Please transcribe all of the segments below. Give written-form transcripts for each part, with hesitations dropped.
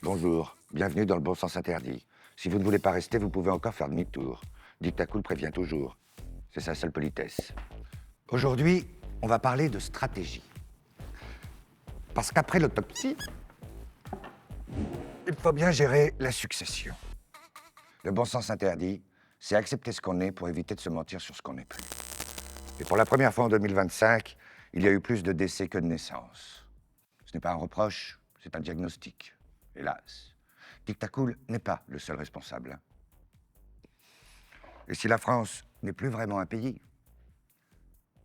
Bonjour, bienvenue dans le bon sens interdit. Si vous ne voulez pas rester, vous pouvez encore faire demi-tour. Dictacool prévient toujours. C'est sa seule politesse. Aujourd'hui, on va parler de stratégie. Parce qu'après l'autopsie, il faut bien gérer la succession. Le bon sens interdit, c'est accepter ce qu'on est pour éviter de se mentir sur ce qu'on n'est plus. Et pour la première fois en 2025, il y a eu plus de décès que de naissances. Ce n'est pas un reproche, c'est un diagnostic. Hélas. Dictacool n'est pas le seul responsable. Et si la France n'est plus vraiment un pays,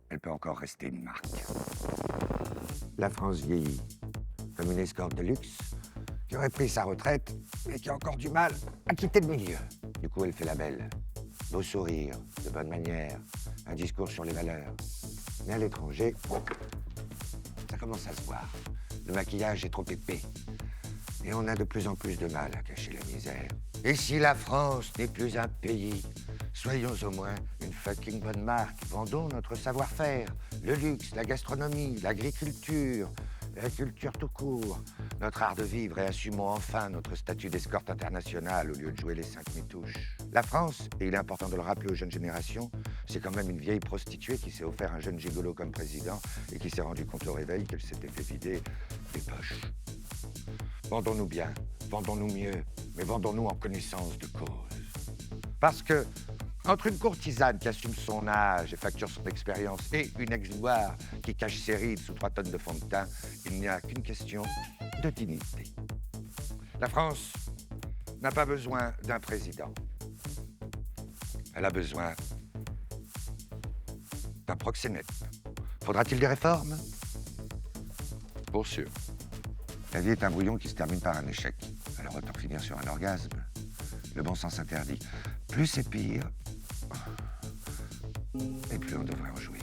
elle peut encore rester une marque. La France vieillit, comme une escorte de luxe qui aurait pris sa retraite et qui a encore du mal à quitter le milieu. Du coup, elle fait la belle. Beau sourire, de bonnes manières, un discours sur les valeurs. Mais à l'étranger, ça commence à se voir. Le maquillage est trop épais. Et on a de plus en plus de mal à cacher la misère. Et si la France n'est plus un pays, soyons au moins une fucking bonne marque. Vendons notre savoir-faire, le luxe, la gastronomie, l'agriculture, la culture tout court, notre art de vivre et assumons enfin notre statut d'escorte internationale au lieu de jouer les 5000 touches. La France, et il est important de le rappeler aux jeunes générations, c'est quand même une vieille prostituée qui s'est offert un jeune gigolo comme président et qui s'est rendu compte au réveil qu'elle s'était fait vider des poches. Vendons-nous bien, vendons-nous mieux, mais vendons-nous en connaissance de cause. Parce que, entre une courtisane qui assume son âge et facture son expérience et une ex-gloire qui cache ses rides sous 3 tonnes de fond de teint, il n'y a qu'une question de dignité. La France n'a pas besoin d'un président. Elle a besoin d'un proxénète. Faudra-t-il des réformes? Pour sûr. La vie est un brouillon qui se termine par un échec. Alors autant finir sur un orgasme. Le bon sens interdit. Plus c'est pire, et plus on devrait en jouir.